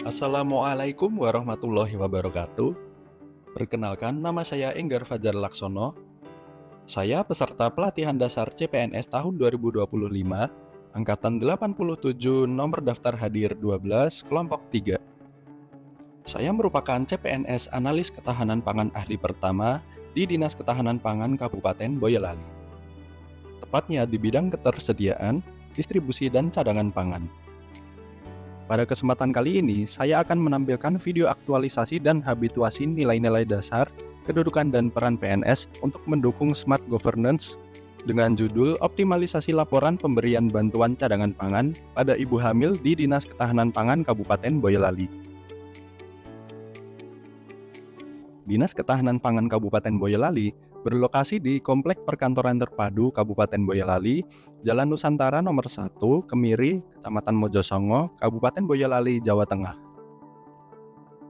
Assalamualaikum warahmatullahi wabarakatuh. Perkenalkan, nama saya Enggar Fajar Laksono. Saya peserta pelatihan dasar CPNS tahun 2025, angkatan 87, nomor daftar hadir 12, kelompok 3. Saya merupakan CPNS Analis Ketahanan Pangan Ahli Pertama di Dinas Ketahanan Pangan Kabupaten Boyolali. Tepatnya di bidang ketersediaan, distribusi, dan cadangan pangan. Pada kesempatan kali ini, saya akan menampilkan video aktualisasi dan habituasi nilai-nilai dasar, kedudukan dan peran PNS untuk mendukung smart governance dengan judul Optimalisasi Laporan Pemberian Bantuan Cadangan Pangan pada Ibu Hamil di Dinas Ketahanan Pangan Kabupaten Boyolali. Dinas Ketahanan Pangan Kabupaten Boyolali berlokasi di Komplek Perkantoran Terpadu Kabupaten Boyolali, Jalan Nusantara nomor 1, Kemiri, Kecamatan Mojosongo, Kabupaten Boyolali, Jawa Tengah.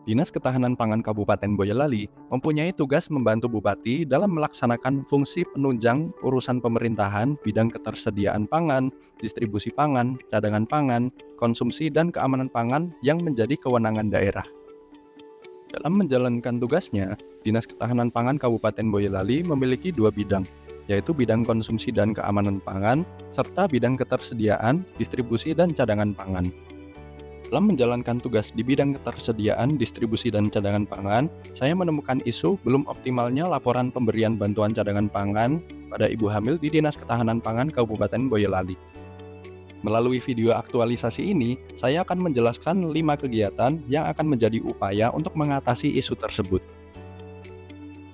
Dinas Ketahanan Pangan Kabupaten Boyolali mempunyai tugas membantu Bupati dalam melaksanakan fungsi penunjang urusan pemerintahan bidang ketersediaan pangan, distribusi pangan, cadangan pangan, konsumsi dan keamanan pangan yang menjadi kewenangan daerah. Dalam menjalankan tugasnya, Dinas Ketahanan Pangan Kabupaten Boyolali memiliki dua bidang, yaitu bidang konsumsi dan keamanan pangan, serta bidang ketersediaan, distribusi, dan cadangan pangan. Dalam menjalankan tugas di bidang ketersediaan, distribusi, dan cadangan pangan, saya menemukan isu belum optimalnya laporan pemberian bantuan cadangan pangan pada ibu hamil di Dinas Ketahanan Pangan Kabupaten Boyolali. Melalui video aktualisasi ini, saya akan menjelaskan 5 kegiatan yang akan menjadi upaya untuk mengatasi isu tersebut.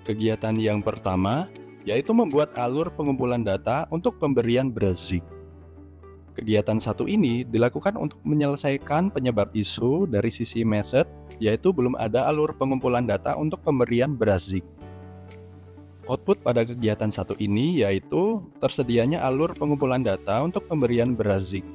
Kegiatan yang pertama, yaitu membuat alur pengumpulan data untuk pemberian BRASZIQ. Kegiatan satu ini dilakukan untuk menyelesaikan penyebab isu dari sisi method, yaitu belum ada alur pengumpulan data untuk pemberian BRASZIQ. Output pada kegiatan satu ini yaitu tersedianya alur pengumpulan data untuk pemberian BRASZIQ.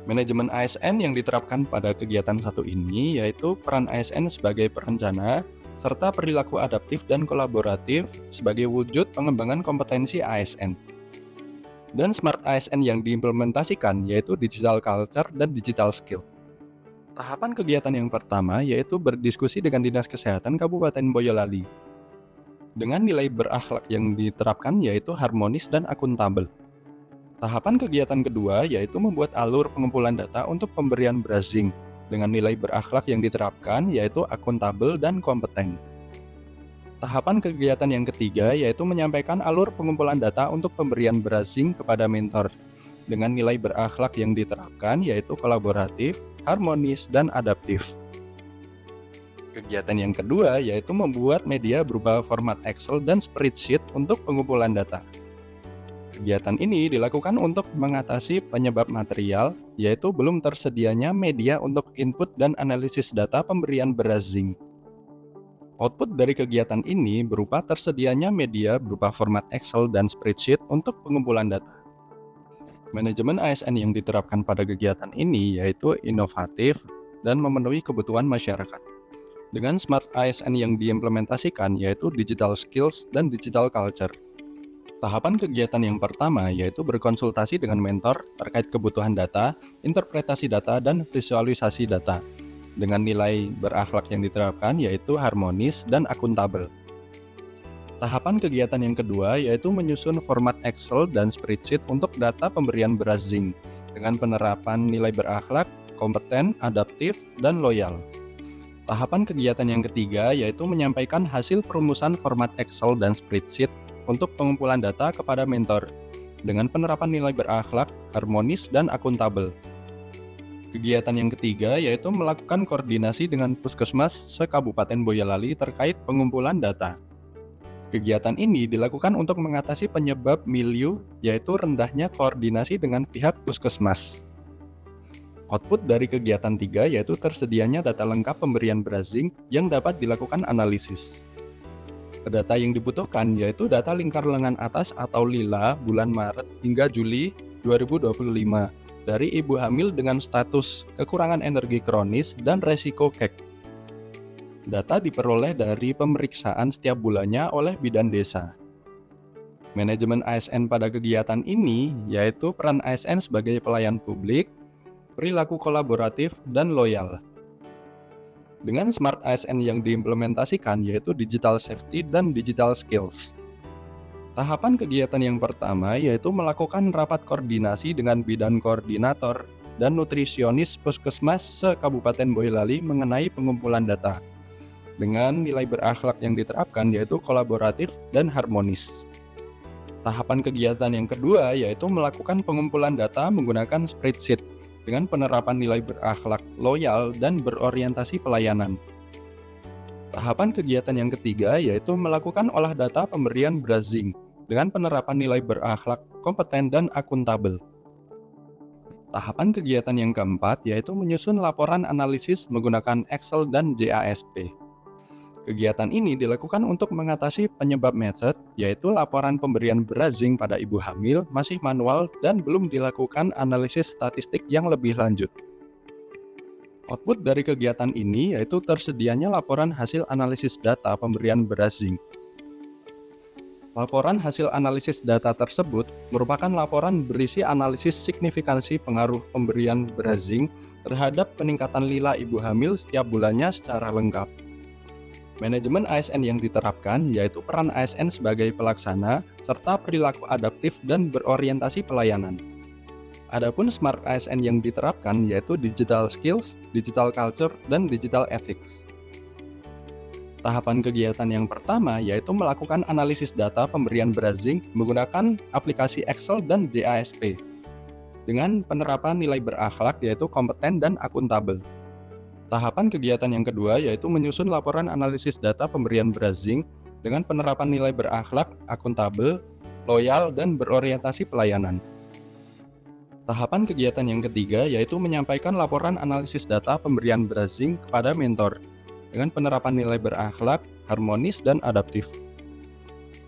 Manajemen ASN yang diterapkan pada kegiatan satu ini yaitu peran ASN sebagai perencana, serta perilaku adaptif dan kolaboratif sebagai wujud pengembangan kompetensi ASN. Dan Smart ASN yang diimplementasikan yaitu Digital Culture dan Digital Skill. Tahapan kegiatan yang pertama yaitu berdiskusi dengan Dinas Kesehatan Kabupaten Boyolali. Dengan nilai berakhlak yang diterapkan yaitu harmonis dan akuntabel. Tahapan kegiatan kedua yaitu membuat alur pengumpulan data untuk pemberian BRASZIQ dengan nilai berakhlak yang diterapkan yaitu akuntabel dan kompeten. Tahapan kegiatan yang ketiga yaitu menyampaikan alur pengumpulan data untuk pemberian BRASZIQ kepada mentor dengan nilai berakhlak yang diterapkan yaitu kolaboratif, harmonis, dan adaptif. Kegiatan yang kedua yaitu membuat media berupa format Excel dan spreadsheet untuk pengumpulan data. Kegiatan ini dilakukan untuk mengatasi penyebab material, yaitu belum tersedianya media untuk input dan analisis data pemberian BRASZIQ. Output dari kegiatan ini berupa tersedianya media berupa format Excel dan spreadsheet untuk pengumpulan data. Manajemen ASN yang diterapkan pada kegiatan ini yaitu inovatif dan memenuhi kebutuhan masyarakat. Dengan Smart ASN yang diimplementasikan yaitu Digital Skills dan Digital Culture. Tahapan kegiatan yang pertama yaitu berkonsultasi dengan mentor terkait kebutuhan data, interpretasi data, dan visualisasi data. Dengan nilai berakhlak yang diterapkan yaitu harmonis dan akuntabel. Tahapan kegiatan yang kedua yaitu menyusun format Excel dan spreadsheet untuk data pemberian BRASZIQ dengan penerapan nilai berakhlak, kompeten, adaptif, dan loyal. Tahapan kegiatan yang ketiga yaitu menyampaikan hasil perumusan format Excel dan spreadsheet untuk pengumpulan data kepada mentor dengan penerapan nilai berakhlak, harmonis, dan akuntabel. Kegiatan yang ketiga yaitu melakukan koordinasi dengan Puskesmas se-Kabupaten Boyolali terkait pengumpulan data. Kegiatan ini dilakukan untuk mengatasi penyebab milieu yaitu rendahnya koordinasi dengan pihak Puskesmas. Output dari kegiatan 3 yaitu tersedianya data lengkap pemberian BRASZIQ yang dapat dilakukan analisis. Data yang dibutuhkan yaitu data lingkar lengan atas atau lila bulan Maret hingga Juli 2025 dari ibu hamil dengan status kekurangan energi kronis dan resiko KEK. Data diperoleh dari pemeriksaan setiap bulannya oleh bidan desa. Manajemen ASN pada kegiatan ini yaitu peran ASN sebagai pelayan publik, perilaku kolaboratif, dan loyal. dengan Smart ASN yang diimplementasikan yaitu Digital Safety dan Digital Skills. Tahapan kegiatan yang pertama yaitu melakukan rapat koordinasi dengan bidan koordinator dan nutrisionis puskesmas se-Kabupaten Boyolali mengenai pengumpulan data. Dengan nilai berakhlak yang diterapkan yaitu kolaboratif dan harmonis. Tahapan kegiatan yang kedua yaitu melakukan pengumpulan data menggunakan spreadsheet dengan penerapan nilai berakhlak, loyal, dan berorientasi pelayanan. Tahapan kegiatan yang ketiga yaitu melakukan olah data pemberian brushing dengan penerapan nilai berakhlak, kompeten, dan akuntabel. Tahapan kegiatan yang keempat yaitu menyusun laporan analisis menggunakan Excel dan JASP. Kegiatan ini dilakukan untuk mengatasi penyebab macet, yaitu laporan pemberian brushing pada ibu hamil masih manual dan belum dilakukan analisis statistik yang lebih lanjut. Output dari kegiatan ini yaitu tersedianya laporan hasil analisis data pemberian brushing. Laporan hasil analisis data tersebut merupakan laporan berisi analisis signifikansi pengaruh pemberian brushing terhadap peningkatan lila ibu hamil setiap bulannya secara lengkap. Manajemen ASN yang diterapkan yaitu peran ASN sebagai pelaksana serta perilaku adaptif dan berorientasi pelayanan. Adapun Smart ASN yang diterapkan yaitu Digital Skills, Digital Culture, dan Digital Ethics. Tahapan kegiatan yang pertama yaitu melakukan analisis data pemberian brushing menggunakan aplikasi Excel dan JASP dengan penerapan nilai berakhlak yaitu kompeten dan akuntabel. Tahapan kegiatan yang kedua yaitu menyusun laporan analisis data pemberian brushing dengan penerapan nilai berakhlak, akuntabel, loyal, dan berorientasi pelayanan. Tahapan kegiatan yang ketiga yaitu menyampaikan laporan analisis data pemberian brushing kepada mentor dengan penerapan nilai berakhlak, harmonis, dan adaptif.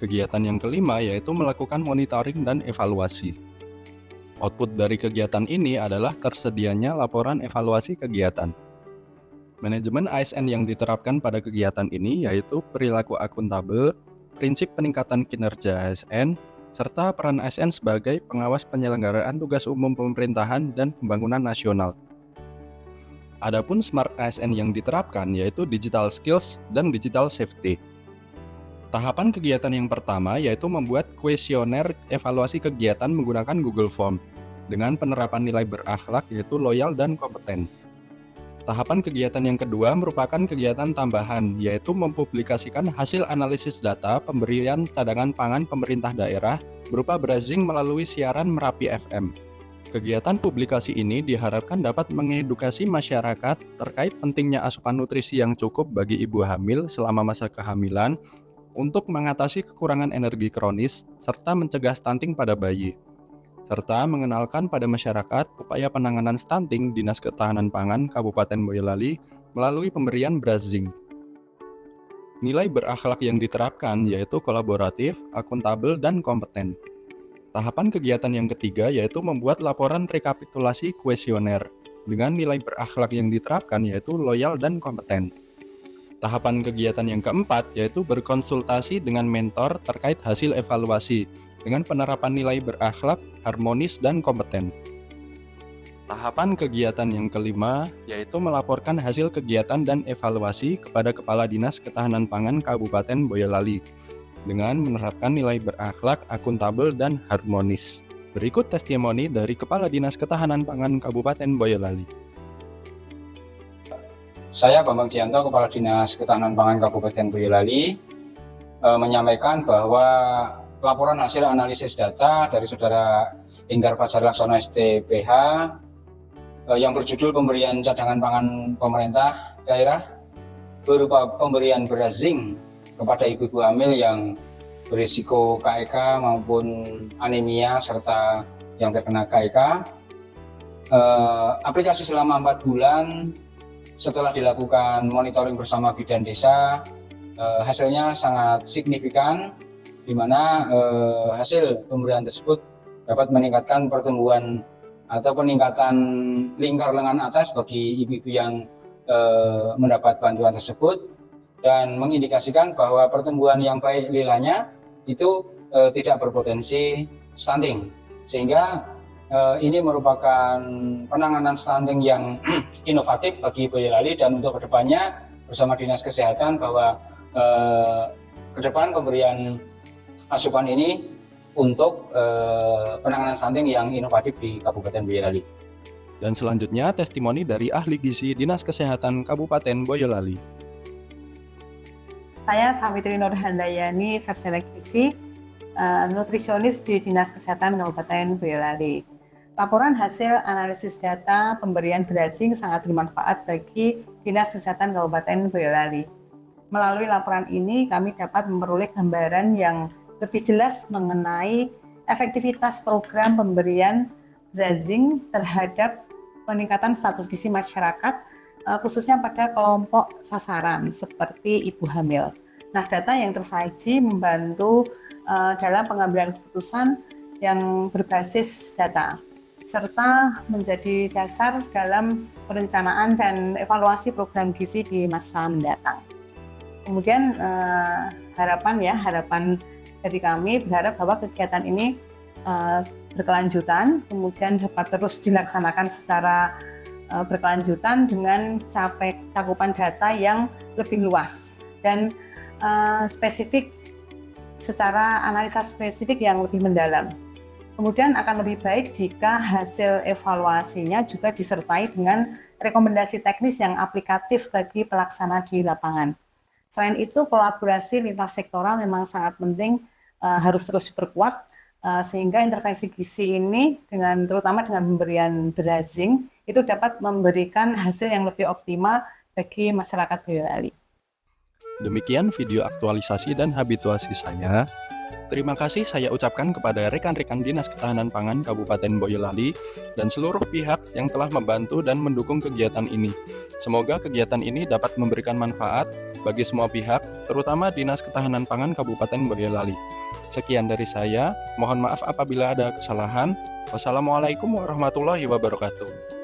Kegiatan yang kelima yaitu melakukan monitoring dan evaluasi. Output dari kegiatan ini adalah tersedianya laporan evaluasi kegiatan. Manajemen ASN yang diterapkan pada kegiatan ini yaitu perilaku akuntabel, prinsip peningkatan kinerja ASN, serta peran ASN sebagai pengawas penyelenggaraan tugas umum pemerintahan dan pembangunan nasional. Adapun Smart ASN yang diterapkan yaitu Digital Skills dan Digital Safety. Tahapan kegiatan yang pertama yaitu membuat kuesioner evaluasi kegiatan menggunakan Google Form dengan penerapan nilai berakhlak yaitu loyal dan kompeten. Tahapan kegiatan yang kedua merupakan kegiatan tambahan yaitu mempublikasikan hasil analisis data pemberian cadangan pangan pemerintah daerah berupa brushing melalui siaran Merapi FM. Kegiatan publikasi ini diharapkan dapat mengedukasi masyarakat terkait pentingnya asupan nutrisi yang cukup bagi ibu hamil selama masa kehamilan untuk mengatasi kekurangan energi kronis serta mencegah stunting pada bayi, serta mengenalkan pada masyarakat upaya penanganan stunting Dinas Ketahanan Pangan Kabupaten Boyolali melalui pemberian brushing. Nilai berakhlak yang diterapkan yaitu kolaboratif, akuntabel, dan kompeten. Tahapan kegiatan yang ketiga yaitu membuat laporan rekapitulasi kuesioner dengan nilai berakhlak yang diterapkan yaitu loyal dan kompeten. Tahapan kegiatan yang keempat yaitu berkonsultasi dengan mentor terkait hasil evaluasi dengan penerapan nilai berakhlak, harmonis, dan kompeten. Tahapan kegiatan yang kelima yaitu melaporkan hasil kegiatan dan evaluasi kepada Kepala Dinas Ketahanan Pangan Kabupaten Boyolali dengan menerapkan nilai berakhlak, akuntabel, dan harmonis. Berikut testimoni dari Kepala Dinas Ketahanan Pangan Kabupaten Boyolali. Saya Bambang Jianto, Kepala Dinas Ketahanan Pangan Kabupaten Boyolali, menyampaikan bahwa laporan hasil analisis data dari Saudara Enggar Fajar Laksono STPH yang berjudul pemberian cadangan pangan pemerintah daerah berupa pemberian brushing kepada ibu-ibu hamil yang berisiko KEK maupun anemia serta yang terkena KEK. Aplikasi selama 4 bulan setelah dilakukan monitoring bersama bidan desa, hasilnya sangat signifikan, di mana hasil pemberian tersebut dapat meningkatkan pertumbuhan atau peningkatan lingkar lengan atas bagi ibu-ibu yang mendapat bantuan tersebut, dan mengindikasikan bahwa pertumbuhan yang baik lilanya itu tidak berpotensi stunting, sehingga Ini merupakan penanganan stunting yang inovatif bagi Boyolali, dan untuk kedepannya bersama Dinas Kesehatan bahwa ke depan pemberian asupan ini untuk penanganan stunting yang inovatif di Kabupaten Boyolali. Dan selanjutnya testimoni dari ahli gizi Dinas Kesehatan Kabupaten Boyolali. Saya Savitri Nurhandayani, sarjana gizi, nutrisionis di Dinas Kesehatan Kabupaten Boyolali. Laporan hasil analisis data pemberian grazing sangat bermanfaat bagi Dinas Kesehatan Kabupaten Boyolali. Melalui laporan ini kami dapat memperoleh gambaran yang lebih jelas mengenai efektivitas program pemberian grazing terhadap peningkatan status gizi masyarakat, khususnya pada kelompok sasaran seperti ibu hamil. Nah, data yang tersaji membantu dalam pengambilan keputusan yang berbasis data, serta menjadi dasar dalam perencanaan dan evaluasi program gizi di masa mendatang. Kemudian harapan dari kami berharap bahwa kegiatan ini berkelanjutan, kemudian dapat terus dilaksanakan secara berkelanjutan dengan cakupan data yang lebih luas dan spesifik, secara analisa spesifik yang lebih mendalam. Kemudian akan lebih baik jika hasil evaluasinya juga disertai dengan rekomendasi teknis yang aplikatif bagi pelaksana di lapangan. Selain itu, kolaborasi lintas sektoral memang sangat penting, harus terus diperkuat, sehingga intervensi gizi ini terutama dengan pemberian grazing itu dapat memberikan hasil yang lebih optimal bagi masyarakat Boyolali. Demikian video aktualisasi dan habituasi saya. Terima kasih saya ucapkan kepada rekan-rekan Dinas Ketahanan Pangan Kabupaten Boyolali dan seluruh pihak yang telah membantu dan mendukung kegiatan ini. Semoga kegiatan ini dapat memberikan manfaat bagi semua pihak, terutama Dinas Ketahanan Pangan Kabupaten Boyolali. Sekian dari saya, mohon maaf apabila ada kesalahan. Wassalamualaikum warahmatullahi wabarakatuh.